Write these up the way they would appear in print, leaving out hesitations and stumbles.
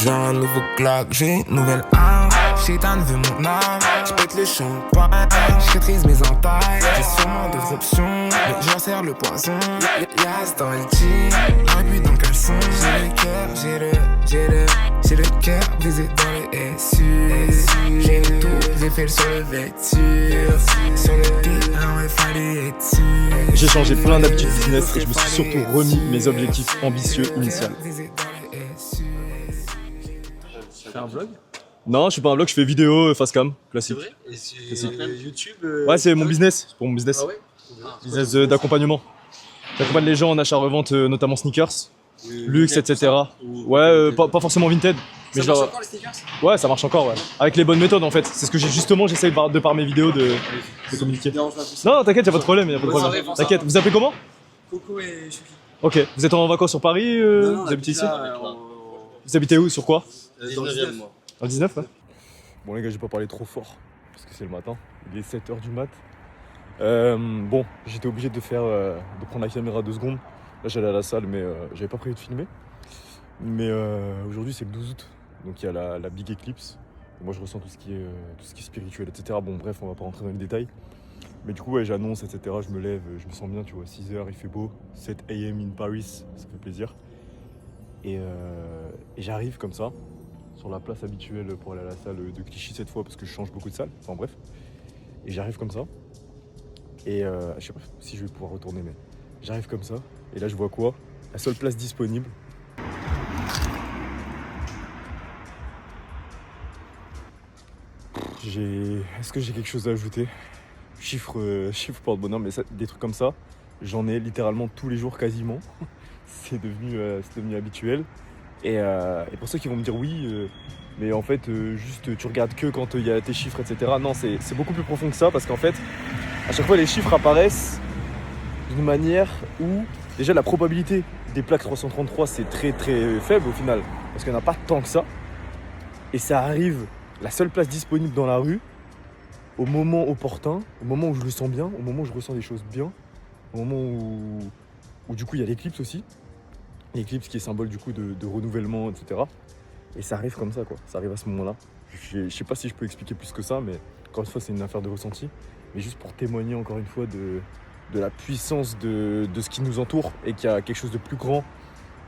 J'ai un nouveau Glock, j'ai une nouvelle arme. Shaitan veut mon âme, j'pète le champagne. J'catrise mes entailles, j'ai sûrement d'autres options, mais j'en sers le poison. Yas dans le jean, un but dans le caleçon. J'ai le cœur visé dans le SU. J'ai tout, j'ai fait sur le vêture. Sur le terrain, ouais, fallait être sûr. J'ai changé plein d'habitudes business et je me suis surtout remis mes objectifs ambitieux initiaux. Tu fais un vlog? Non, je fais pas un vlog, je fais vidéo, face cam, classique. C'est vrai? Et YouTube Ouais, c'est mon business, c'est pour mon business. Ah ouais? Business d'accompagnement. J'accompagne les gens en achat-revente, notamment sneakers, luxe, etc. Ouais, pas forcément vintage. Ça marche encore les sneakers? Ouais, ça marche encore, ouais. Avec les bonnes méthodes en fait. C'est ce que j'essaye de par mes vidéos de communiquer. Non, t'inquiète, y'a pas de problème, T'inquiète, vous appelez comment? Coco et Chouki. Ok, vous êtes en vacances sur Paris, Non, vous habitez ici? là, Vous habitez où, sur quoi? dans le 19e, moi. Dans le 19, ouais. Bon les gars, je vais pas parler trop fort, parce que c'est le matin. Il est 7h du mat. Bon, j'étais obligé de prendre la caméra 2 secondes. Là j'allais à la salle, mais j'avais pas prévu de filmer. Mais aujourd'hui c'est le 12 août, donc il y a la Big Eclipse. Et moi je ressens tout ce qui est spirituel, etc. Bon bref, on va pas rentrer dans les détails. Mais du coup ouais, j'annonce, etc. Je me lève, je me sens bien, tu vois, 6h, il fait beau, 7 AM in Paris, ça fait plaisir. Et j'arrive comme ça, sur la place habituelle pour aller à la salle de Clichy cette fois, parce que je change beaucoup de salles, enfin bref. Et j'arrive comme ça, et je sais pas si je vais pouvoir retourner, mais j'arrive comme ça, et là je vois quoi? La seule place disponible. Est-ce que j'ai quelque chose à ajouter? Chiffre porte-bonheur, mais des trucs comme ça, j'en ai littéralement tous les jours quasiment. C'est devenu habituel. Et pour ceux qui vont me dire oui, mais en fait, juste tu regardes que quand il y a tes chiffres, etc. Non, c'est beaucoup plus profond que ça, parce qu'en fait, à chaque fois, les chiffres apparaissent d'une manière où, déjà, la probabilité des plaques 333, c'est très très faible au final, parce qu'il n'y en a pas tant que ça. Et ça arrive, la seule place disponible dans la rue, au moment opportun, au moment où je le sens bien, au moment où je ressens des choses bien, au moment où du coup il y a l'éclipse aussi. L'éclipse qui est symbole du coup de renouvellement, etc. Et ça arrive comme ça, quoi. Ça arrive à ce moment-là. Je sais pas si je peux expliquer plus que ça, mais encore une fois, c'est une affaire de ressenti. Mais juste pour témoigner encore une fois de la puissance de ce qui nous entoure et qu'il y a quelque chose de plus grand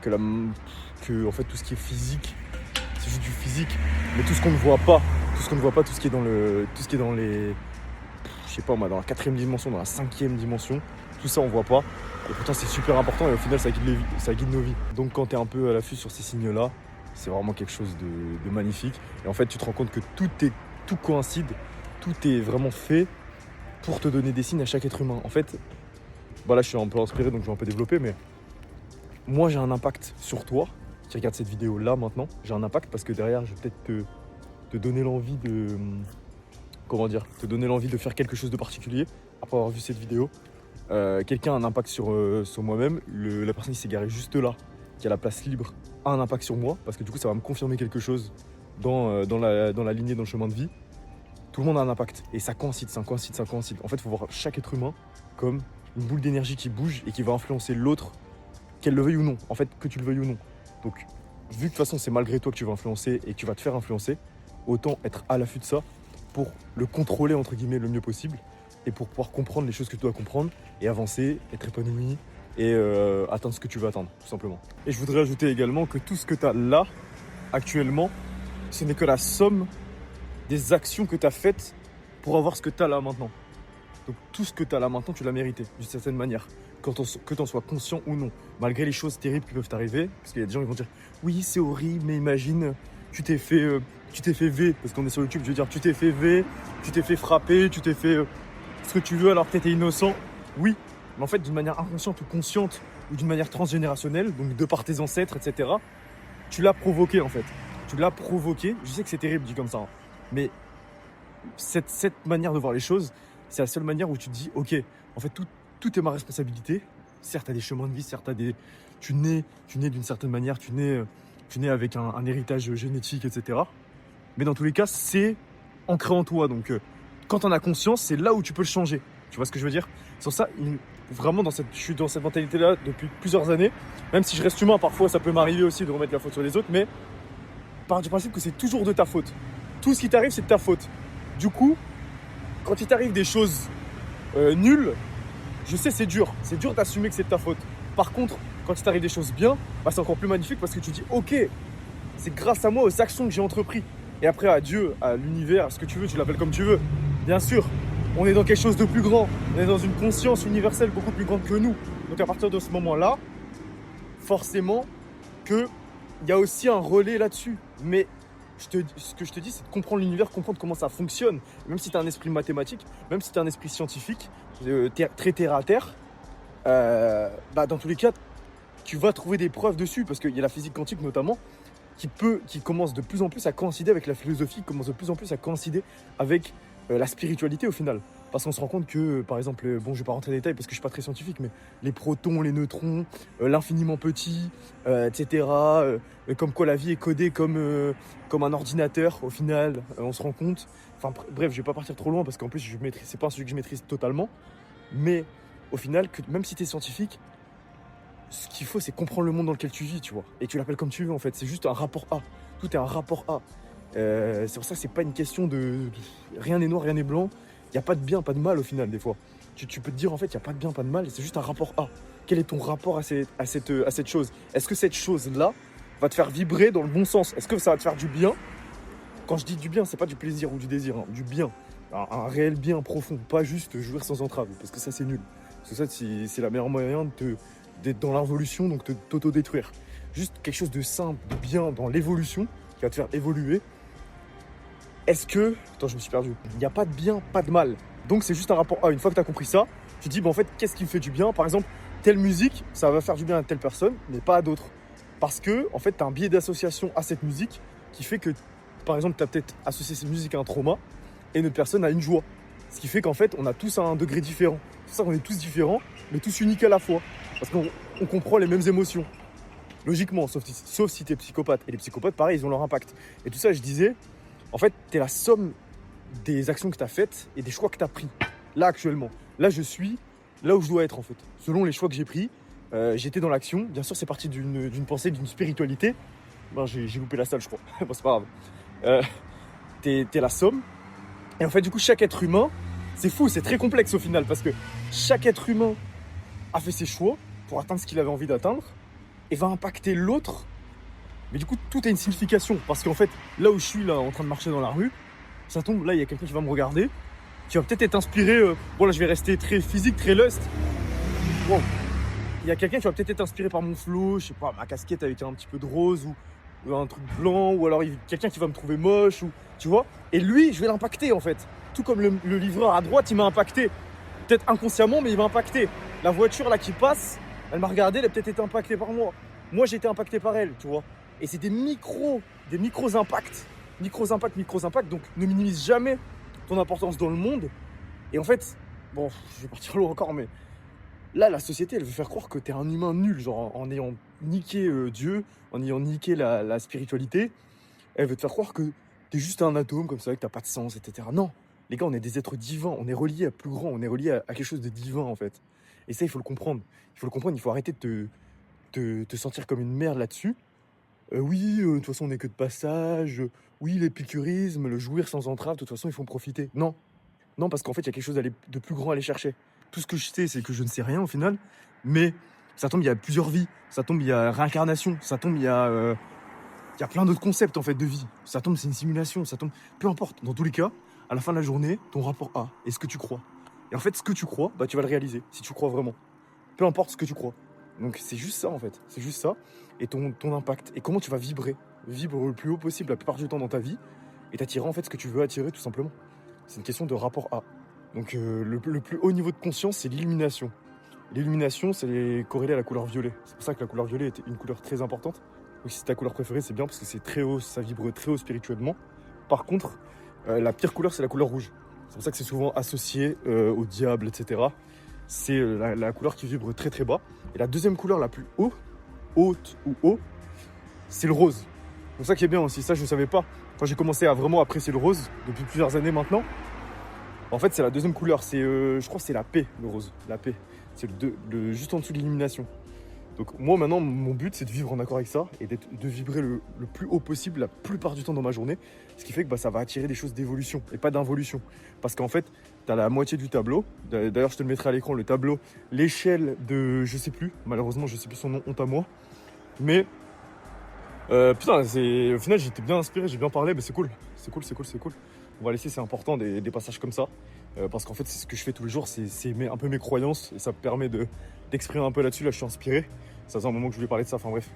que en fait tout ce qui est physique. C'est juste du physique, mais tout ce qu'on ne voit pas, tout ce qui est dans les, je sais pas moi, dans la 4e dimension, dans la 5e dimension, tout ça on voit pas. Et pourtant c'est super important et au final ça guide nos vies. Donc quand tu es un peu à l'affût sur ces signes-là, c'est vraiment quelque chose de magnifique. Et en fait tu te rends compte que tout coïncide, tout est vraiment fait pour te donner des signes à chaque être humain. En fait, là je suis un peu inspiré donc je vais un peu développer, mais moi j'ai un impact sur toi qui regarde cette vidéo là maintenant. J'ai un impact parce que derrière je vais peut-être te donner l'envie te donner l'envie de faire quelque chose de particulier après avoir vu cette vidéo. Quelqu'un a un impact sur moi-même, la personne qui s'est garée juste là, qui a la place libre, a un impact sur moi, parce que du coup ça va me confirmer quelque chose dans la lignée, dans le chemin de vie. Tout le monde a un impact, et ça coïncide. En fait, il faut voir chaque être humain comme une boule d'énergie qui bouge et qui va influencer l'autre, qu'elle le veuille ou non, en fait, que tu le veuilles ou non. Donc, vu que de toute façon c'est malgré toi que tu vas influencer et que tu vas te faire influencer, autant être à l'affût de ça pour le contrôler entre guillemets le mieux possible et pour pouvoir comprendre les choses que tu dois comprendre et avancer, être épanoui et atteindre ce que tu veux atteindre, tout simplement. Et je voudrais ajouter également que tout ce que tu as là, actuellement, ce n'est que la somme des actions que tu as faites pour avoir ce que tu as là maintenant. Donc tout ce que tu as là maintenant, tu l'as mérité, d'une certaine manière. Que tu en sois conscient ou non, malgré les choses terribles qui peuvent t'arriver, parce qu'il y a des gens qui vont dire « Oui, c'est horrible, mais imagine, tu t'es fait V, parce qu'on est sur YouTube, je veux dire, tu t'es fait V, tu t'es fait frapper, tu t'es fait ce que tu veux alors que tu étais innocent. » Oui, mais en fait, d'une manière inconsciente ou consciente, ou d'une manière transgénérationnelle, donc de par tes ancêtres, etc., tu l'as provoqué en fait. Tu l'as provoqué, je sais que c'est terrible dit comme ça, hein, mais cette manière de voir les choses, c'est la seule manière où tu te dis « Ok, en fait, tout est ma responsabilité. Certes, tu as des chemins de vie, certes, tu nais d'une certaine manière, tu nais avec un héritage génétique, etc. Mais dans tous les cas, c'est ancré en toi. Donc, quand tu en as conscience, c'est là où tu peux le changer. Tu vois ce que je veux dire? Sur ça, vraiment, je suis dans cette mentalité-là depuis plusieurs années. Même si je reste humain, parfois, ça peut m'arriver aussi de remettre la faute sur les autres. Mais part du principe que c'est toujours de ta faute. Tout ce qui t'arrive, c'est de ta faute. Du coup, quand il t'arrive des choses nulles, je sais, c'est dur. C'est dur d'assumer que c'est de ta faute. Par contre, quand il t'arrive des choses bien, bah, c'est encore plus magnifique parce que tu dis, ok, c'est grâce à moi, aux actions que j'ai entreprises. Et après, à Dieu, à l'univers, à ce que tu veux, tu l'appelles comme tu veux. Bien sûr, on est dans quelque chose de plus grand. On est dans une conscience universelle beaucoup plus grande que nous. Donc à partir de ce moment-là, forcément qu'il y a aussi un relais là-dessus. Mais ce que je te dis, c'est de comprendre l'univers, comprendre comment ça fonctionne. Même si tu as un esprit mathématique, même si tu as un esprit scientifique, très terre à terre, bah, dans tous les cas, tu vas trouver des preuves dessus. Parce qu'il y a la physique quantique notamment, qui commence de plus en plus à coïncider avec la philosophie, qui commence de plus en plus à coïncider avec la spiritualité au final. Parce qu'on se rend compte que, par exemple, bon, je vais pas rentrer dans les détails parce que je suis pas très scientifique, mais les protons, les neutrons, l'infiniment petit, etc. Comme quoi la vie est codée comme un ordinateur au final, on se rend compte. Enfin bref, je vais pas partir trop loin parce qu'en plus, c'est pas un sujet que je maîtrise totalement. Mais au final, même si tu es scientifique, ce qu'il faut, c'est comprendre le monde dans lequel tu vis, tu vois. Et tu l'appelles comme tu veux, en fait. C'est juste un rapport A. Tout est un rapport A. C'est pour ça que c'est pas une question de rien n'est noir, rien n'est blanc. Il n'y a pas de bien, pas de mal au final, des fois. Tu peux te dire, en fait, il n'y a pas de bien, pas de mal. C'est juste un rapport A. Quel est ton rapport à cette chose? Est-ce que cette chose-là va te faire vibrer dans le bon sens? Est-ce que ça va te faire du bien? Quand je dis du bien, c'est pas du plaisir ou du désir, hein, du bien. Un réel bien profond. Pas juste jouir sans entrave. Parce que ça, c'est nul. Parce que ça, c'est la meilleure moyen d'être dans l'involution, donc de t'auto-détruire. Juste quelque chose de simple, de bien dans l'évolution, qui va te faire évoluer. Est-ce que... Attends, je me suis perdu. Il n'y a pas de bien, pas de mal. Donc c'est juste un rapport A. Une fois que tu as compris ça, tu te dis, bah, en fait, qu'est-ce qui me fait du bien? Par exemple, telle musique, ça va faire du bien à telle personne, mais pas à d'autres. Parce que, en fait, tu as un biais d'association à cette musique qui fait que, par exemple, tu as peut-être associé cette musique à un trauma et une autre personne à une joie. Ce qui fait qu'en fait, on a tous un degré différent. C'est pour ça qu'on est tous différents, mais tous uniques à la fois. Parce qu'on comprend les mêmes émotions. Logiquement, sauf si tu es psychopathe. Et les psychopathes, pareil, ils ont leur impact. Et tout ça, je disais, en fait, tu es la somme des actions que tu as faites et des choix que tu as pris. Là, actuellement. Là, je suis là où je dois être, en fait. Selon les choix que j'ai pris, j'étais dans l'action. Bien sûr, c'est parti d'une pensée, d'une spiritualité. Ben, j'ai loupé la salle, je crois. Bon, c'est pas grave. T'es la somme. Et en fait, du coup, chaque être humain, c'est fou, c'est très complexe au final. Parce que chaque être humain a fait ses choix pour atteindre ce qu'il avait envie d'atteindre et va impacter l'autre. Mais du coup, tout a une signification. Parce qu'en fait, là où je suis, là, en train de marcher dans la rue, ça tombe, là, il y a quelqu'un qui va me regarder, qui va peut-être être inspiré. Bon, là, je vais rester très physique, très lust. Bon, il y a quelqu'un qui va peut-être être inspiré par mon flow, je sais pas, ma casquette avec un petit peu de rose ou un truc blanc, ou alors quelqu'un qui va me trouver moche, ou tu vois. Et lui, je vais l'impacter en fait. Tout comme le livreur à droite, il m'a impacté. Peut-être inconsciemment, mais il m'a impacté. La voiture là qui passe, elle m'a regardé, elle a peut-être été impactée par moi. Moi, j'ai été impacté par elle, tu vois. Et c'est des micros impacts. Micros impacts. Donc, ne minimise jamais ton importance dans le monde. Et en fait, bon, je vais partir loin encore, mais là, la société, elle veut faire croire que t'es un humain nul, genre en ayant niqué Dieu, en ayant niqué la spiritualité. Elle veut te faire croire que t'es juste un atome comme ça, que t'as pas de sens, etc. Non, les gars, on est des êtres divins, on est reliés à plus grand, on est reliés à quelque chose de divin en fait. Et ça, il faut le comprendre. Il faut arrêter de te sentir comme une merde là-dessus. Oui, de toute façon, on n'est que de passage. Oui, l'épicurisme, le jouir sans entrave, de toute façon, il faut en profiter. Non, parce qu'en fait, il y a quelque chose de plus grand à aller chercher. Tout ce que je sais, c'est que je ne sais rien au final, mais ça tombe, il y a plusieurs vies. Ça tombe, il y a réincarnation. Ça tombe, il y a plein d'autres concepts en fait de vie. Ça tombe, c'est une simulation. Ça tombe, peu importe. Dans tous les cas, à la fin de la journée, ton rapport A est ce que tu crois. Et en fait, ce que tu crois, bah, tu vas le réaliser si tu crois vraiment. Peu importe ce que tu crois. Donc c'est juste ça en fait. C'est juste ça. Et ton impact. Et comment tu vas vibrer. Vibrer le plus haut possible la plupart du temps dans ta vie. Et t'attirer en fait ce que tu veux attirer tout simplement. C'est une question de rapport A. Donc le plus haut niveau de conscience, c'est l'illumination. L'illumination, c'est corrélé à la couleur violet. C'est pour ça que la couleur violet est une couleur très importante. Donc si c'est ta couleur préférée, c'est bien parce que c'est très haut, ça vibre très haut spirituellement. Par contre, la pire couleur, c'est la couleur rouge. C'est pour ça que c'est souvent associé au diable, etc. C'est la couleur qui vibre très très bas. Et la deuxième couleur la plus haute ou haut, c'est le rose. C'est pour ça qui est bien aussi. Ça, je ne savais pas. Quand j'ai commencé à vraiment apprécier le rose, depuis plusieurs années maintenant, en fait, c'est la deuxième couleur. C'est, je crois que c'est la paix, le rose. La paix. C'est juste en dessous de l'illumination. Donc moi maintenant mon but c'est de vivre en accord avec ça et de vibrer le plus haut possible la plupart du temps dans ma journée. Ce qui fait que ça va attirer des choses d'évolution et pas d'involution. Parce qu'en fait, tu as la moitié du tableau. D'ailleurs je te le mettrai à l'écran, le tableau, l'échelle de je sais plus, malheureusement je sais plus son nom, honte à moi. Mais putain, au final j'étais bien inspiré, j'ai bien parlé, mais c'est cool. C'est cool. On va laisser, c'est important des passages comme ça. Parce qu'en fait c'est ce que je fais tous les jours, c'est un peu mes croyances et ça me permet d'exprimer un peu là-dessus. Là je suis inspiré, ça faisait un moment que je voulais parler de ça, enfin bref.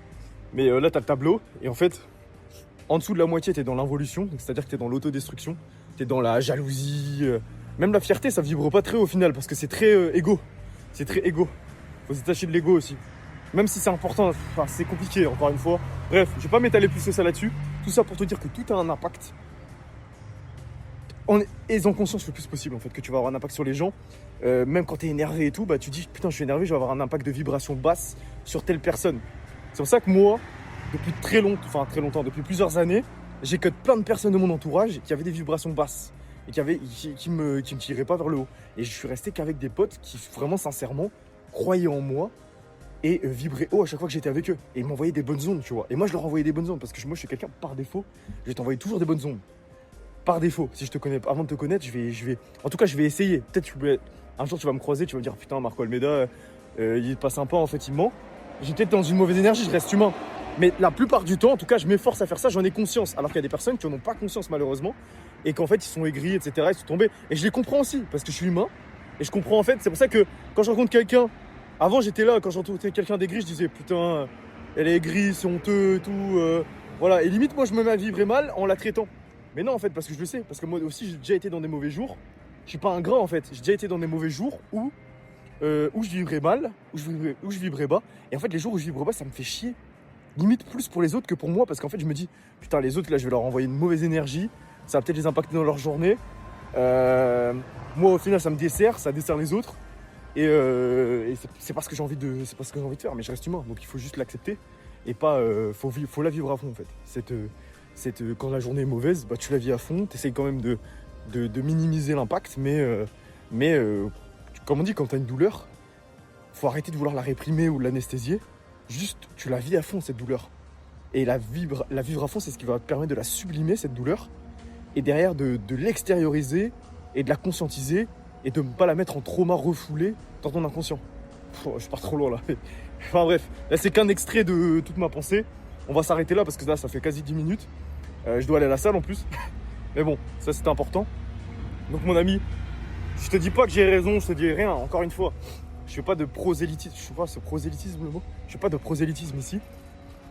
Mais là t'as le tableau et en fait en dessous de la moitié t'es dans l'involution, c'est-à-dire que t'es dans l'autodestruction, t'es dans la jalousie, même la fierté ça vibre pas très au final parce que c'est très égo, faut se détacher de l'ego aussi. Même si c'est important, enfin, c'est compliqué encore une fois. Bref, je vais pas m'étaler plus que ça là-dessus. Tout ça pour te dire que tout a un impact. Aie-en conscience le plus possible en fait que tu vas avoir un impact sur les gens. Même quand tu es énervé et tout, bah tu dis putain je suis énervé, je vais avoir un impact de vibration basse sur telle personne. C'est pour ça que moi, depuis très longtemps, depuis plusieurs années, j'ai que plein de personnes de mon entourage qui avaient des vibrations basses et qui me tiraient pas vers le haut. Et je suis resté qu'avec des potes qui vraiment sincèrement croyaient en moi et vibraient haut à chaque fois que j'étais avec eux. Et ils m'envoyaient des bonnes ondes, tu vois. Et moi je leur envoyais des bonnes ondes parce que moi je suis quelqu'un par défaut, je vais t'envoyer toujours des bonnes ondes. Par défaut, si je te connais, avant de te connaître, je vais, en tout cas, je vais essayer. Peut-être un jour, tu vas me croiser, tu vas me dire putain, Marco Almeida, il est pas sympa, en fait, il ment. J'ai peut-être dans une mauvaise énergie, je reste humain. Mais la plupart du temps, en tout cas, je m'efforce à faire ça, j'en ai conscience. Alors qu'il y a des personnes qui n'en ont pas conscience, malheureusement, et qu'en fait, ils sont aigris, etc., ils sont tombés. Et je les comprends aussi, parce que je suis humain. Et je comprends, en fait, c'est pour ça que quand je rencontre quelqu'un, avant, j'étais là, quand j'entendais quelqu'un d'aigri, je disais putain, elle est aigrie, c'est honteux, et tout. Voilà. Et limite, moi, je me mets à vibrer mal en la traitant. Mais non en fait parce que je le sais, parce que moi aussi j'ai déjà été dans des mauvais jours. Je suis pas un gras en fait, j'ai déjà été dans des mauvais jours où je vibrais mal, où je vibrais bas. Et en fait les jours où je vibre bas ça me fait chier. Limite plus pour les autres que pour moi parce qu'en fait je me dis putain les autres là je vais leur envoyer une mauvaise énergie, ça va peut-être les impacter dans leur journée. Moi au final ça me dessert, ça dessert les autres. Et c'est pas ce que j'ai envie de faire, mais je reste humain, donc il faut juste l'accepter et pas faut la vivre à fond en fait. Quand la journée est mauvaise, bah, tu la vis à fond, tu essayes quand même de minimiser l'impact, mais comme on dit, quand tu as une douleur, faut arrêter de vouloir la réprimer ou l'anesthésier, juste tu la vis à fond cette douleur. Et la vivre à fond, c'est ce qui va te permettre de la sublimer cette douleur, et derrière de l'extérioriser et de la conscientiser, et de ne pas la mettre en trauma refoulé dans ton inconscient. Je pars trop loin là. Enfin bref, là c'est qu'un extrait de toute ma pensée. On va s'arrêter là parce que là ça fait quasi 10 minutes. Je dois aller à la salle en plus. Mais bon, ça c'était important. Donc mon ami, je te dis pas que j'ai raison, je te dis rien, encore une fois. Je fais pas de prosélytisme, je sais pas, c'est prosélytisme le mot. Je fais pas de prosélytisme ici.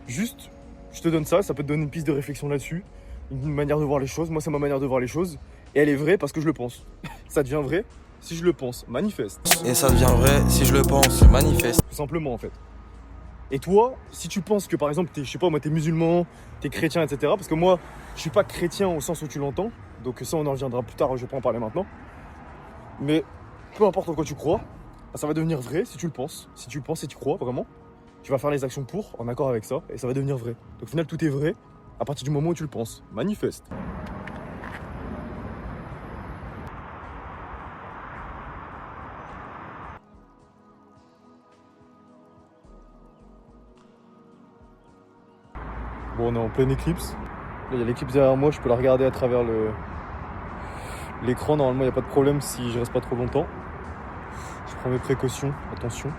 Juste, je te donne ça peut te donner une piste de réflexion là-dessus. Une manière de voir les choses. Moi c'est ma manière de voir les choses. Et elle est vraie parce que je le pense. Ça devient vrai si je le pense, manifeste. Et ça devient vrai si je le pense, manifeste. Tout simplement en fait. Et toi, si tu penses que par exemple, je sais pas moi, t'es musulman, t'es chrétien, etc. Parce que moi, je suis pas chrétien au sens où tu l'entends. Donc ça, on en reviendra plus tard, je vais pas en parler maintenant. Mais peu importe en quoi tu crois, ça va devenir vrai si tu le penses. Si tu le penses et tu crois vraiment, tu vas faire les actions pour, en accord avec ça, et ça va devenir vrai. Donc au final, tout est vrai à partir du moment où tu le penses. Manifeste. Bon, on est en pleine éclipse. Là, il y a l'éclipse derrière moi, je peux la regarder à travers l'écran. Normalement, il n'y a pas de problème si je reste pas trop longtemps. Je prends mes précautions, attention.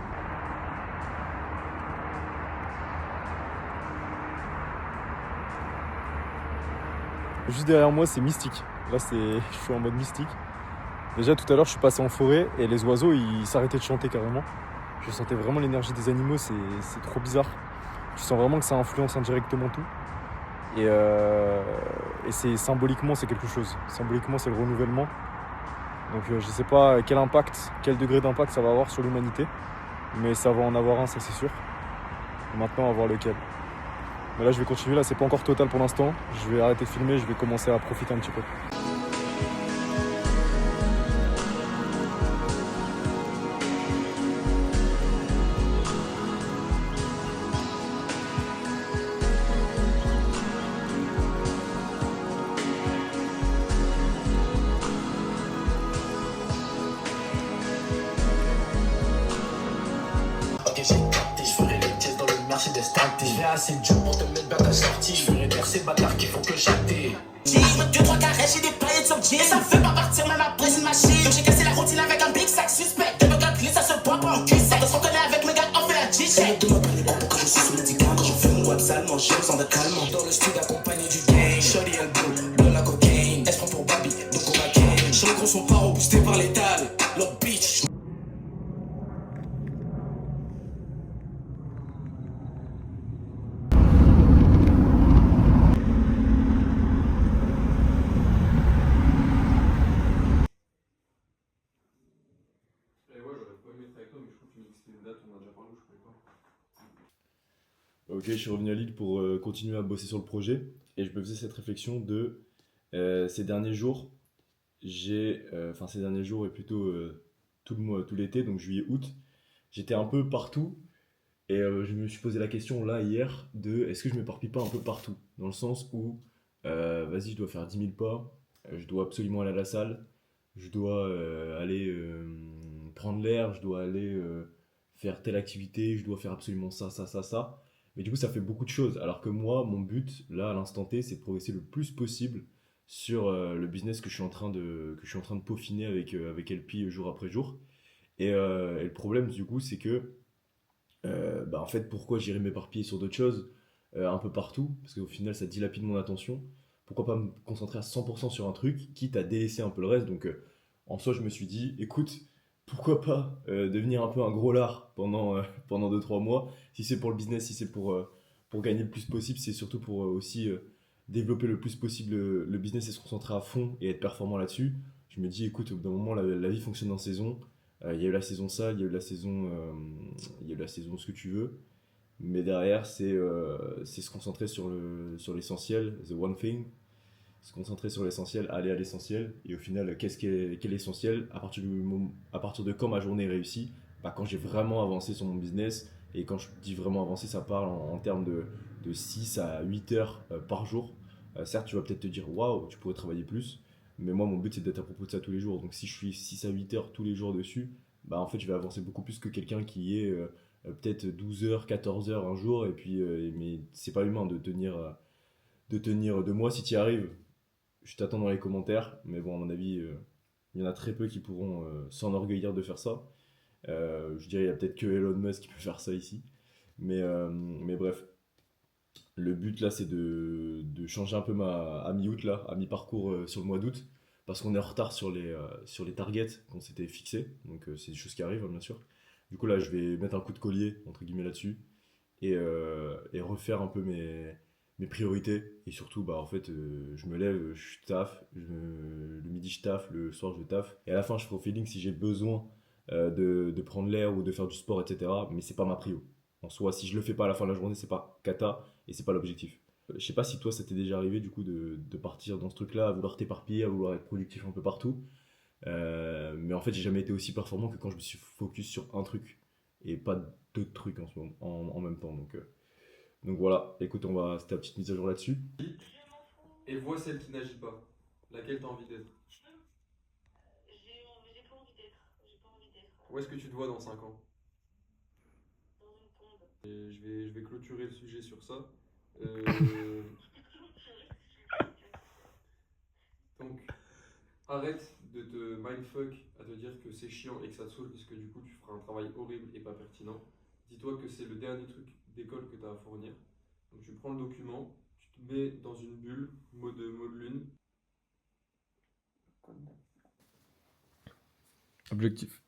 Juste derrière moi, c'est mystique. Là, je suis en mode mystique. Déjà, tout à l'heure, je suis passé en forêt et les oiseaux, ils s'arrêtaient de chanter carrément. Je sentais vraiment l'énergie des animaux, c'est trop bizarre. Tu sens vraiment que ça influence indirectement tout. Et c'est symboliquement, c'est quelque chose. Symboliquement, c'est le renouvellement. Donc je sais pas quel degré d'impact ça va avoir sur l'humanité. Mais ça va en avoir un, ça c'est sûr. Maintenant, on va voir lequel. Mais là, je vais continuer. Là, c'est pas encore total pour l'instant. Je vais arrêter de filmer, je vais commencer à profiter un petit peu. Ok, j'ai capté, je ferai le partie des statés. Je vais assez dur pour te mettre vers ta sortie. Je ferai taire ces bâtards qu'il faut que j'atteigne. J'ai 2-3 carrés, j'ai des paillettes sur jean. Ça fait pas partir même après une machine. Donc j'ai cassé la routine avec un big sac suspect. De me gars ça se boit pas en cuisse. On se reconnaît avec mes gars, on fait la G-check. De me prendre les pour que je suis sous médicament. Quand je fais mon web salement, j'ai besoin de calmant. Dans le studio accompagné du gang. Shorty elle blue, de la cocaine. Elle se prend pour Babi, donc on la ken. Chez les gros sont pas boostés par l'étal. L'autre bitch. Ok, je suis revenu à Lille pour continuer à bosser sur le projet et je me faisais cette réflexion de ces derniers jours, ces derniers jours et plutôt tout le mois, tout l'été, donc juillet, août, j'étais un peu partout et je me suis posé la question là hier de est-ce que je m'éparpille pas un peu partout dans le sens où vas-y, je dois faire 10 000 pas, je dois absolument aller à la salle, je dois aller prendre l'air, je dois aller faire telle activité, je dois faire absolument ça, ça, ça, ça. Mais du coup, ça fait beaucoup de choses. Alors que moi, mon but, là, à l'instant T, c'est de progresser le plus possible sur le business que je suis en train de peaufiner avec LP jour après jour. Et le problème, du coup, c'est que, en fait, pourquoi j'irais m'éparpiller sur d'autres choses un peu partout? Parce qu'au final, ça dilapide mon attention. Pourquoi pas me concentrer à 100% sur un truc, quitte à délaisser un peu le reste? Donc, en soi, je me suis dit, écoute, pourquoi pas devenir un peu un gros lard pendant 2-3 mois. Si c'est pour le business, si c'est pour gagner le plus possible, c'est surtout pour aussi développer le plus possible le business et se concentrer à fond et être performant là-dessus. Je me dis, écoute, au bout d'un moment, la vie fonctionne en saison. Il y a eu la saison ça, il y a eu la saison ce que tu veux. Mais derrière, c'est se concentrer sur l'essentiel, the one thing. Se concentrer sur l'essentiel, aller à l'essentiel. Et au final, quel est l'essentiel à partir de quand ma journée est réussie? Quand j'ai vraiment avancé sur mon business. Et quand je dis vraiment avancé, ça parle en termes de 6 à 8 heures par jour. Certes, tu vas peut-être te dire, waouh, tu pourrais travailler plus. Mais moi, mon but, c'est d'être à propos de ça tous les jours. Donc si je suis 6 à 8 heures tous les jours dessus, en fait, je vais avancer beaucoup plus que quelqu'un qui est peut-être 12 heures, 14 heures un jour. Et puis, mais c'est pas humain de tenir 2 mois. Si tu y arrives, je t'attends dans les commentaires, mais bon, à mon avis, il y en a très peu qui pourront s'enorgueillir de faire ça. Je dirais, il y a peut-être que Elon Musk qui peut faire ça ici. Mais bref, le but là, c'est de changer un peu à mi-août, là, à mi-parcours sur le mois d'août, parce qu'on est en retard sur les targets qu'on s'était fixés. Donc, c'est des choses qui arrivent, hein, bien sûr. Du coup, là, je vais mettre un coup de collier, entre guillemets, là-dessus, et refaire un peu mes priorités. Et surtout, en fait, je me lève, je taffe, le midi je taffe, le soir je taffe. Et à la fin, je ferai au feeling si j'ai besoin de prendre l'air ou de faire du sport, etc. Mais c'est pas ma prio. En soi, si je le fais pas à la fin de la journée, c'est pas kata et c'est pas l'objectif. Je sais pas si toi, ça t'est déjà arrivé du coup de partir dans ce truc-là, à vouloir t'éparpiller, à vouloir être productif un peu partout. Mais en fait, j'ai jamais été aussi performant que quand je me suis focus sur un truc et pas d'autres trucs en même temps. Donc voilà, écoute, c'était la petite mise à jour là-dessus. Et vois celle qui n'agit pas. Laquelle t'as envie d'être? J'ai pas envie d'être. J'ai pas envie d'être. Où est-ce que tu te vois dans 5 ans? Dans une tombe. Et je vais clôturer le sujet sur ça. Donc, arrête de te mindfuck à te dire que c'est chiant et que ça te saoule parce que du coup tu feras un travail horrible et pas pertinent. Dis-toi que c'est le dernier truc d'école que tu as à fournir. Donc tu prends le document, tu te mets dans une bulle, mode lune. Objectif.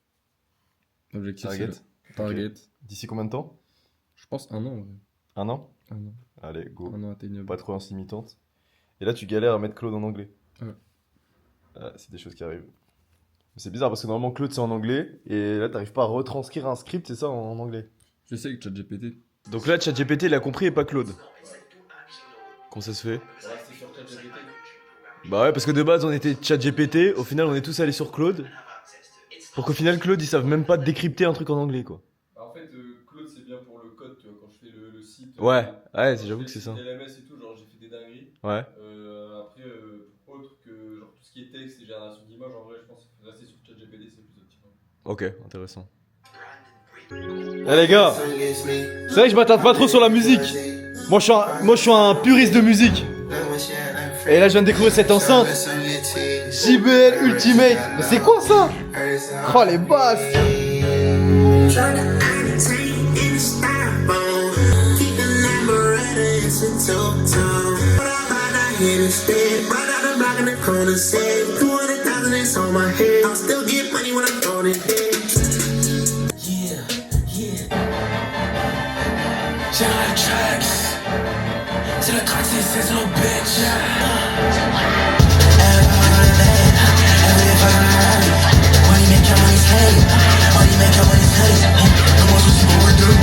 Target. Target. D'ici combien de temps? Je pense 1 an. Ouais. 1 an? 1 an. Allez, go. 1 an atteignable. Pas de croyance limitante. Et là, tu galères à mettre Claude en anglais. Ouais. C'est des choses qui arrivent. C'est bizarre parce que normalement Claude c'est en anglais et là t'arrives pas à retranscrire un script, c'est ça, en anglais. J'essaie avec ChatGPT. Donc là ChatGPT il a compris et pas Claude. Comment ça se fait? Bah ouais, parce que de base on était ChatGPT, au final on est tous allés sur Claude. Pour qu'au final Claude ils savent même pas décrypter un truc en anglais quoi. En fait, Claude c'est bien pour le code, tu vois, quand je fais le site. Ouais, quand j'avoue je que fais c'est ça. le site LMS et tout, genre j'ai fait des dingueries. Ouais. Après, autre que genre tout ce qui est texte et génération d'images, en vrai, je pense que rester sur ChatGPT c'est plus optimal. Ok, intéressant. Eh les gars, c'est vrai que je m'attarde pas trop sur la musique. Moi je suis un puriste de musique. Et là je viens de découvrir cette enceinte JBL Ultimate. Mais c'est quoi ça? Oh les basses. Giant tracks. To the crack, this little bitch. Money make your money slay. Money make your money slay. Comment ça, c'est pour le deux?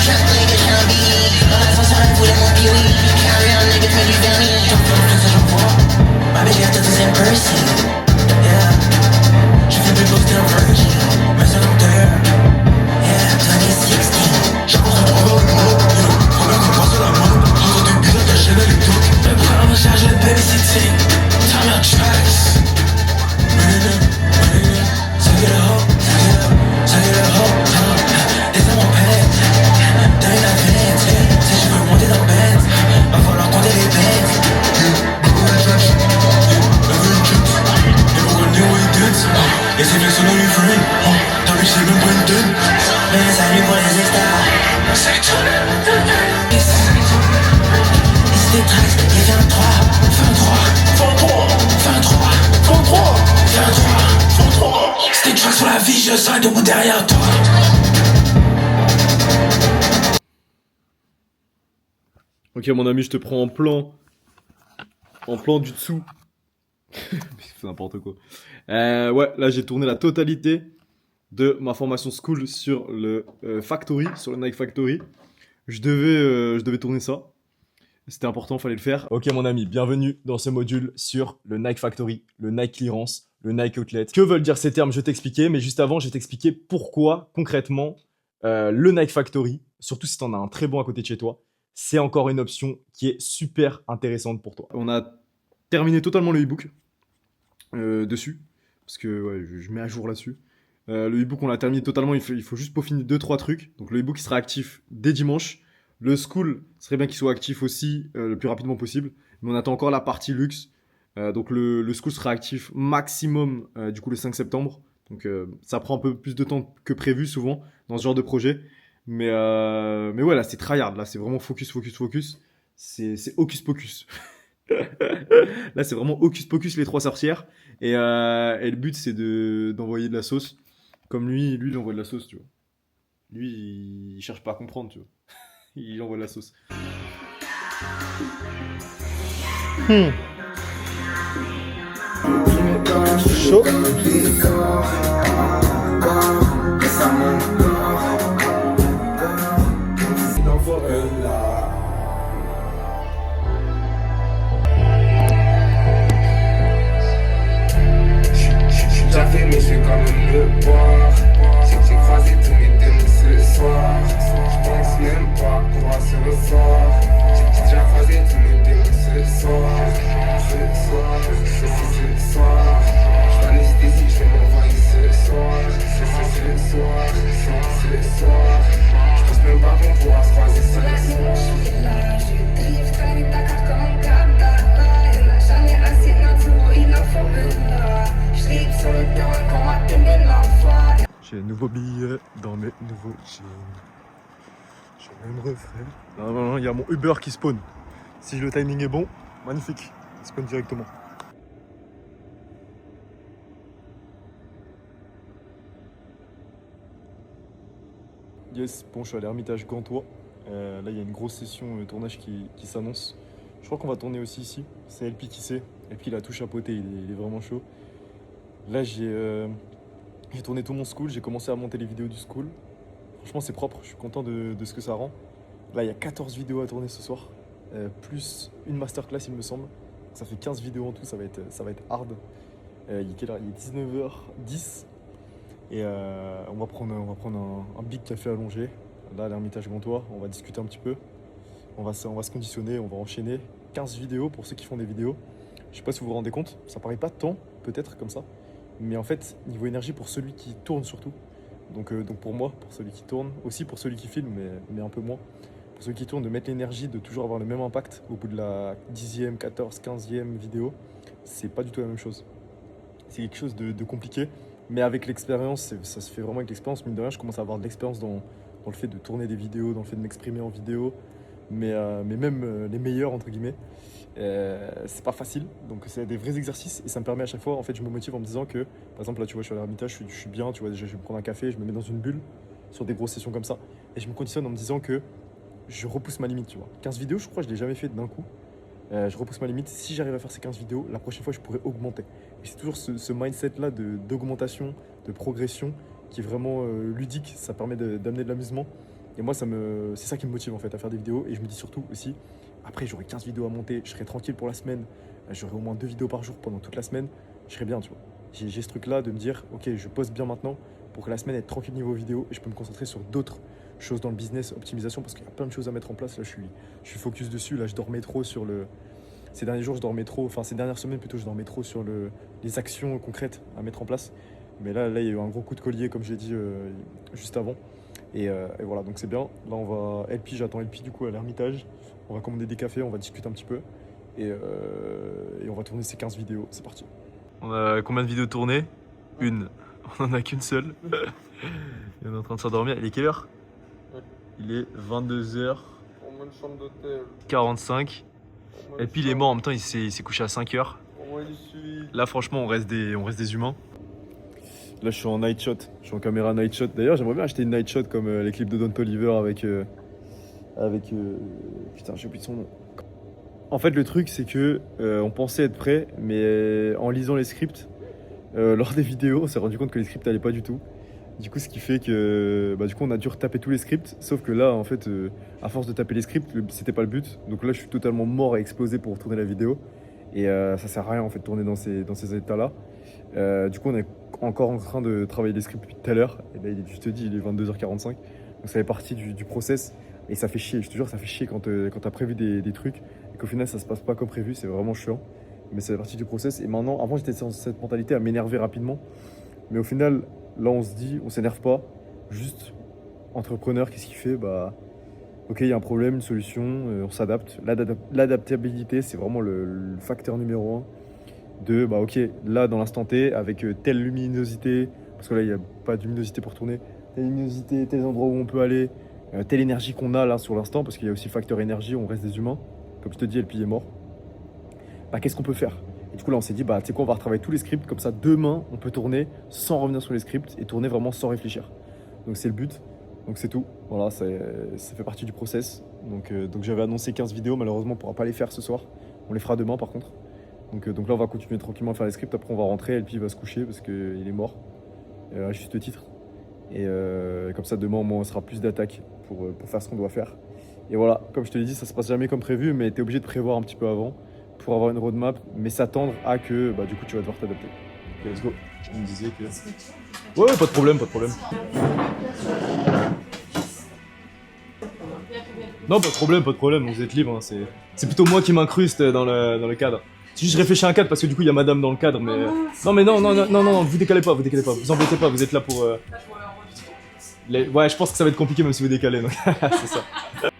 Chaque nigga can't be. On a son cerveau, vous mon pili. Carry on, nigga, fais du vernis. J'en fais plus, j'en vois. Ma bitch, got this in person. Yeah. Je fais plus beau que un virgin. Mais c'est long terre. Yeah, 2016. Je pense qu'on va le mot. Faut même qu'on passe la main. Entre deux bisous, ta chaîne, elle est toute. Mais pour la recharge, le babysitting. Time out tracks. Et c'est fait selon une frame. T'as vu, c'est même pas une donne. Mais salut pour les extras. C'est tout le c'est des tracks, les 23, 23. C'est des tracks sur la vie, je serai debout derrière toi. Ok mon ami, je te prends en plan du dessous. C'est n'importe quoi. Ouais, là j'ai tourné la totalité de ma formation school sur le Factory, sur le Nike Factory. Je devais tourner ça. C'était important, fallait le faire. Ok mon ami, bienvenue dans ce module sur le Nike Factory, le Nike Clearance, le Nike Outlet. Que veulent dire ces termes, je vais t'expliquer, mais juste avant, je vais t'expliquer pourquoi concrètement le Nike Factory, surtout si tu en as un très bon à côté de chez toi, c'est encore une option qui est super intéressante pour toi. On a terminé totalement le e-book dessus, parce que ouais, je mets à jour là-dessus. Le e-book, on l'a terminé totalement, il faut juste peaufiner 2-3 trucs. Donc le e-book, il sera actif dès dimanche. Le school, serait bien qu'il soit actif aussi le plus rapidement possible. Mais on attend encore la partie luxe. Donc le school sera actif maximum du coup le 5 septembre. Donc ça prend un peu plus de temps que prévu souvent dans ce genre de projet. Mais ouais, là c'est tryhard, là c'est vraiment focus. C'est hocus pocus. Là c'est vraiment hocus pocus les 3 sorcières. Et le but c'est d'envoyer de la sauce. Comme lui il envoie de la sauce, tu vois. Lui il cherche pas à comprendre, tu vois. Il envoie de la sauce. Chaud. J'suis déjà fait mais je vais quand même le boire. J'ai croisé tous mes démons ce soir. J'pense même pas qu'on va se revoir. J'ai déjà croisé tous mes démons ce soir. Ce soir. J'fais anesthésie, j'vais m'envoyer ce soir. Ce soir. J'pense même pas qu'on pourra se croiser ce soir. J'suis traîner ta carte comme un gars. Il n'a jamais assez de nature, il en faut une là. J'rip sur le terrain qu'on m'a tenu ma foi. J'ai un nouveau billet dans mes nouveaux jeans. Je vais même refaire. Non, il y a mon Uber qui spawn. Si le timing est bon, magnifique. Il spawn directement. Yes, bon, je suis à l'Ermitage Gantois. Là, il y a une grosse session tournage qui s'annonce. Je crois qu'on va tourner aussi ici. C'est LP qui sait. LP, il a tout chapeauté, il est vraiment chaud. Là, j'ai tourné tout mon school, j'ai commencé à monter les vidéos du school. Franchement, c'est propre, je suis content de ce que ça rend. Là, il y a 14 vidéos à tourner ce soir, plus une masterclass, il me semble. Ça fait 15 vidéos en tout, ça va être hard. Il est quelle heure ? Il est 19h10. Et on va prendre un big café allongé, là à l'Ermitage Gantois. On va discuter un petit peu. On va se conditionner, on va enchaîner 15 vidéos pour ceux qui font des vidéos. Je sais pas si vous vous rendez compte, ça paraît pas tant, peut-être comme ça. Mais en fait, niveau énergie pour celui qui tourne surtout, Donc pour moi, pour celui qui tourne, aussi pour celui qui filme, mais un peu moins. Pour celui qui tourne, de mettre l'énergie, de toujours avoir le même impact au bout de la 10e, 14, 15e vidéo, c'est pas du tout la même chose. C'est quelque chose de compliqué, mais avec l'expérience, ça se fait vraiment avec l'expérience. Mine de rien, je commence à avoir de l'expérience dans le fait de tourner des vidéos, dans le fait de m'exprimer en vidéo, mais même les meilleurs, entre guillemets, c'est pas facile. Donc c'est des vrais exercices et ça me permet à chaque fois, en fait, je me motive en me disant que, par exemple, là, tu vois, je suis à l'Ermitage, je suis bien, tu vois, déjà, je vais me prendre un café, je me mets dans une bulle sur des grosses sessions comme ça, et je me conditionne en me disant que je repousse ma limite, tu vois. 15 vidéos, je crois, je l'ai jamais fait d'un coup. Je repousse ma limite. Si j'arrive à faire ces 15 vidéos, la prochaine fois, je pourrais augmenter. Et c'est toujours ce mindset-là d'augmentation, de progression qui est vraiment ludique. Ça permet d'amener de l'amusement. Et moi, c'est ça qui me motive en fait à faire des vidéos. Et je me dis surtout aussi, après, j'aurai 15 vidéos à monter. Je serai tranquille pour la semaine. J'aurai au moins 2 vidéos par jour pendant toute la semaine. Je serai bien, tu vois. J'ai ce truc-là de me dire, ok, je poste bien maintenant pour que la semaine ait tranquille niveau vidéo et je peux me concentrer sur d'autres choses dans le business, optimisation, parce qu'il y a plein de choses à mettre en place. Là, je suis focus dessus. Là, je dormais trop sur le... Ces derniers jours, je dormais trop, enfin ces dernières semaines plutôt, je dormais trop sur les actions concrètes à mettre en place. Mais là, il y a eu un gros coup de collier, comme j'ai dit juste avant. Et voilà, donc c'est bien. Là, on va... j'attends LP du coup à l'Ermitage. On va commander des cafés, on va discuter un petit peu. Et on va tourner ces 15 vidéos. C'est parti. On a combien de vidéos tournées? Une. On en a qu'une seule. Et on est en train de s'endormir. Il est quelle heure? Il est 22h45. On met une chambre d'hôtel. Et puis il est mort en même temps, il s'est couché à 5h. Là franchement on reste des humains. Là je suis en night shot, je suis en caméra night shot. D'ailleurs j'aimerais bien acheter une night shot comme les clips de Don Toliver avec putain j'ai oublié son nom. En fait le truc c'est que on pensait être prêt, mais en lisant les scripts lors des vidéos on s'est rendu compte que les scripts allaient pas du tout. Du coup, ce qui fait que du coup, on a dû retaper tous les scripts. Sauf que là, en fait, à force de taper les scripts, c'était pas le but. Donc là, je suis totalement mort à exploser pour tourner la vidéo. Et ça sert à rien, en fait, de tourner dans ces états-là. Du coup, on est encore en train de travailler les scripts depuis tout à l'heure. Et là, je te dis, il est 22h45. Donc ça fait partie du process. Et ça fait chier, je te jure, ça fait chier quand t'as prévu des trucs. Et qu'au final, ça se passe pas comme prévu. C'est vraiment chiant. Mais ça fait partie du process. Et maintenant, avant, j'étais dans cette mentalité à m'énerver rapidement. Mais au final... Là, on se dit, on s'énerve pas. Juste, entrepreneur, qu'est-ce qu'il fait? Ok, il y a un problème, une solution, on s'adapte. L'adaptabilité, c'est vraiment le facteur numéro 1 ok, là, dans l'instant T, avec telle luminosité, parce que là, il n'y a pas de luminosité pour tourner, telle luminosité, tels endroits où on peut aller, telle énergie qu'on a là sur l'instant, parce qu'il y a aussi le facteur énergie, on reste des humains. Comme je te dis, LP est mort. Qu'est-ce qu'on peut faire? Et du coup là on s'est dit tu sais quoi, on va retravailler tous les scripts, comme ça demain on peut tourner sans revenir sur les scripts et tourner vraiment sans réfléchir. Donc c'est le but, donc c'est tout, voilà, ça fait partie du process. Donc j'avais annoncé 15 vidéos, malheureusement on pourra pas les faire ce soir, on les fera demain par contre. Donc là on va continuer tranquillement à faire les scripts, après on va rentrer, LP va se coucher parce qu'il est mort, à juste titre. Et comme ça demain au moins on sera plus d'attaque pour faire ce qu'on doit faire. Et voilà, comme je te l'ai dit, ça se passe jamais comme prévu, mais tu es obligé de prévoir un petit peu avant pour avoir une roadmap, mais s'attendre à que du coup tu vas devoir t'adapter. Ok, let's go. Tu me disais que... Ouais, pas de problème, pas de problème. Non, pas de problème, vous êtes libre, hein. C'est plutôt moi qui m'incruste dans le cadre. Si je réfléchis à un cadre parce que du coup il y a madame dans le cadre, mais... Non, vous décalez pas, vous embêtez pas, vous êtes là pour... Ouais, je pense que ça va être compliqué même si vous décalez, donc c'est ça.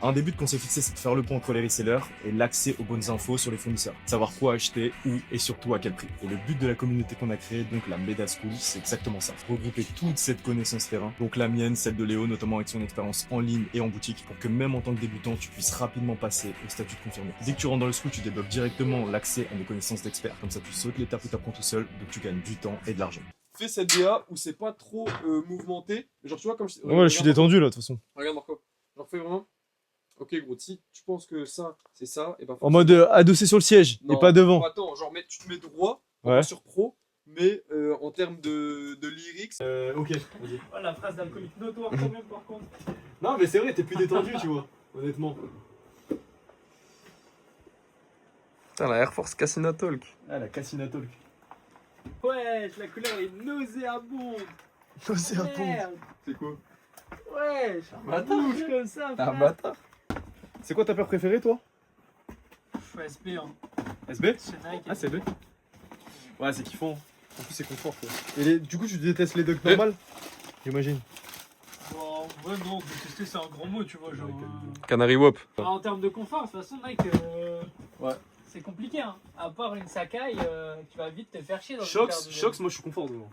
Un des buts qu'on s'est fixé, c'est de faire le pont entre les resellers et l'accès aux bonnes infos sur les fournisseurs. Savoir quoi acheter, où et surtout à quel prix. Et le but de la communauté qu'on a créée, donc la Meda School, c'est exactement ça. Regrouper toute cette connaissance terrain, donc la mienne, celle de Léo, notamment avec son expérience en ligne et en boutique, pour que même en tant que débutant, tu puisses rapidement passer au statut de confirmé. Dès que tu rentres dans le school, tu débloques directement l'accès à mes connaissances d'experts. Comme ça, tu sautes l'étape où tu apprends tout seul, donc tu gagnes du temps et de l'argent. Fais cette DA où c'est pas trop mouvementé. Genre, tu vois, comme Ouais, je suis détendu là, de toute façon. Regarde, Marco. Genre, fais vraiment. Ok, gros, si tu penses que ça, c'est ça, et ben. En mode adossé sur le siège, non, et pas devant. Attends, genre, tu te mets droit, ouais. Sur pro, mais en termes de lyrics. Ok, vas-y. Oh, la phrase d'alcoolique notoire, quand même, par contre. Non, mais c'est vrai, t'es plus détendu, tu vois, honnêtement. Putain, la Air Force Cassina Talk. Ah, la Cassina Talk. Ouais, la couleur est nauséabonde. Nauséabonde. C'est quoi? Ouais, un bouge comme ça, frère. Un bâtard. C'est quoi ta paire préférée, toi? SB, hein. SB? C'est Nike. Ah, c'est SB? Ouais, c'est kiffant. En plus, c'est confort, quoi. Et du coup, tu détestes les dunks normales? J'imagine. Bon, ouais, non, détester, c'est un grand mot, tu vois. Genre, Canary Wop. en termes de confort, de toute façon, mec, Ouais. c'est compliqué. Hein. À part une Sakai, tu vas vite te faire chier dans Shox, une paire de- Shox, moi je suis confort devant.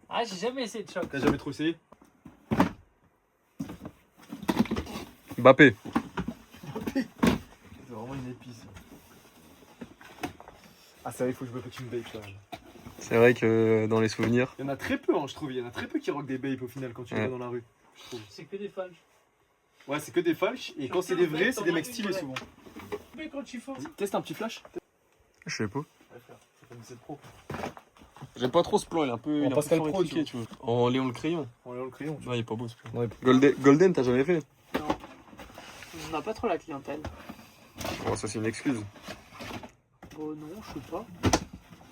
Ah, j'ai jamais essayé de Shox. T'as jamais trop essayé? Mbappé. C'est vraiment une épice. Ah, ça, il faut que je me fasse une babe quand même. C'est vrai que dans les souvenirs. Il y en a très peu, hein, je trouve. Il y en a très peu qui rock des babes au final quand tu les Ouais. vois dans la rue. Je trouve. C'est que des fans. Ouais, c'est que des falches. Et quand c'est des vrais, c'est des mecs stylés souvent. Mais quand tu fais. Vas-y, teste un petit flash. Je sais pas. Ouais, frère, c'est comme 17 Pro. J'aime pas trop ce plan, il est un peu. En Pascal fort Pro, étriqué, tu vois. En Léon le crayon. On est le crayon. Non, il est pas beau ce plan. Ouais. Golden, t'as jamais fait? On n'a pas trop la clientèle. Bon, ça c'est une excuse. Bon, non, je sais pas.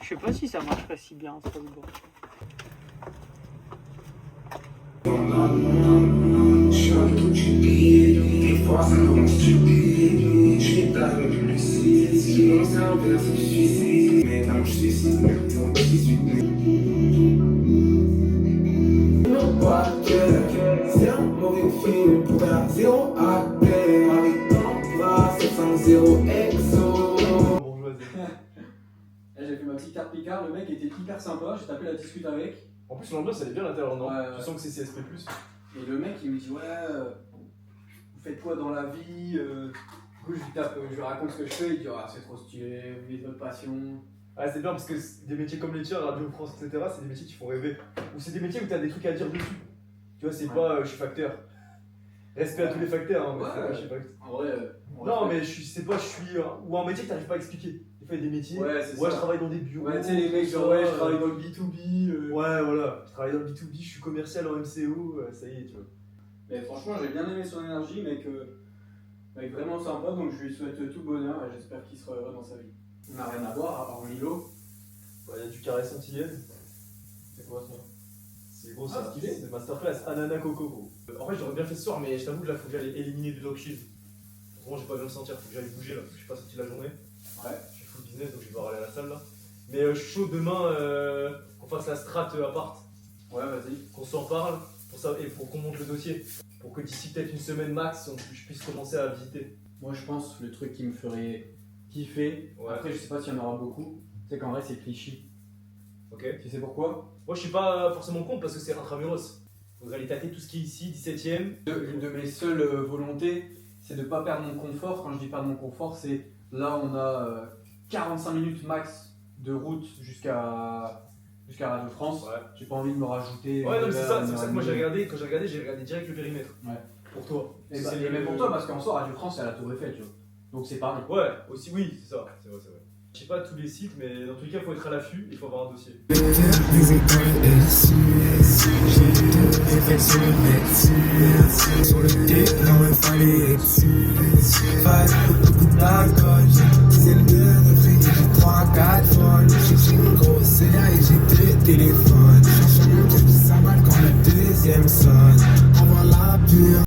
Je sais pas si ça marcherait si bien, ça le bon. Je suis un peu stupide, des fois ça me rend stupide. Je suis pas le plus lucide, si je pense à un verre c'est suicide. Mais non, je suis si merde, on est 18 non pas que c'est un mauvais film pour faire 0 à terre. Avec ton bras, 700 exo. Là, j'ai fait ma petite carte Picard, le mec était hyper sympa, j'ai tapé la discute avec. En plus, l'ambiance elle est bien à l'intérieur, non? Ouais, Tu sens que c'est CSP. Et le mec il me dit ouais, vous faites quoi dans la vie? Du coup je lui raconte ce que je fais, il dit ah c'est trop stylé, vous vivez votre passion. Ah, c'est bien parce que des métiers comme les tiens, Radio France, etc., c'est des métiers qui font rêver. Ou c'est des métiers où t'as des trucs à dire dessus. Tu vois, c'est pas je suis facteur. Respect à tous les facteurs, hein, mais c'est pas je suis facteur. En vrai, Non, mais c'est pas je suis. Ou un métier que t'arrives pas à expliquer. Des fois, il y a des métiers. Ouais, c'est Ouais, ça. je travaille dans des bureaux. Ouais, tu sais, les mecs, genre, ouais, je travaille dans le B2B. Ouais, voilà. Je travaille dans le B2B, je suis commercial en MCO, ça y est, tu vois. Mais franchement, j'ai bien aimé son énergie, mec vraiment sympa, donc je lui souhaite tout bonheur et j'espère qu'il sera heureux dans sa vie. On n'a rien à voir à part Milo. Il y a du carré Saint-Hyacinthe. C'est quoi ça? C'est gros, c'est stylé. C'est masterclass, ananas coco, gros. En fait, j'aurais bien fait ce soir, mais je t'avoue que là, faut que j'aille éliminer des dog cheese. Vraiment, j'ai pas bien le sentir, faut que j'aille bouger là, parce que je suis pas sorti la journée. Ouais. Je suis full business, donc je vais devoir aller à la salle là. Mais je suis chaud demain qu'on fasse la strat appart. Ouais, vas-y. Qu'on s'en parle pour ça, et pour qu'on monte le dossier. Pour que d'ici peut-être une semaine max, je puisse commencer à visiter. Moi, je pense le truc qui me ferait kiffer, Ouais. après, je sais pas s'il y en aura beaucoup, c'est qu'en vrai, c'est Clichy. Ok. Tu sais pourquoi? Moi, je suis pas forcément contre parce que c'est intramuros. Faudrait aller tâter tout ce qui est ici, 17ème. L'une de mes seules volontés, c'est de pas perdre mon confort. Quand je dis perdre mon confort, c'est là, on a 45 minutes max de route jusqu'à Radio France. Ouais. J'ai pas envie de me rajouter. Ouais, non, mais c'est ça, une c'est pour ça heure que moi et j'ai demie. regardé, quand j'ai regardé direct le périmètre. Ouais. Pour toi. Et C'est bah, même pour toi, parce qu'en soi, Radio France, c'est à la Tour Eiffel, tu vois. Donc c'est pareil. Ouais, aussi, oui, c'est ça. C'est vrai, c'est vrai. Je sais pas tous les sites, mais dans tous les cas, il faut être à l'affût, il faut avoir un dossier. Les étoiles et dessus, j'ai tout effectué dessus. Sur le terrain, il fallait être dessus. Face beaucoup d'alcool, j'ai 10 ailes de refus, j'ai 3-4 folles. J'ai une grosse CA et j'ai 2 téléphones. Cherche mon Dieu qui s'emballe quand le deuxième sonne.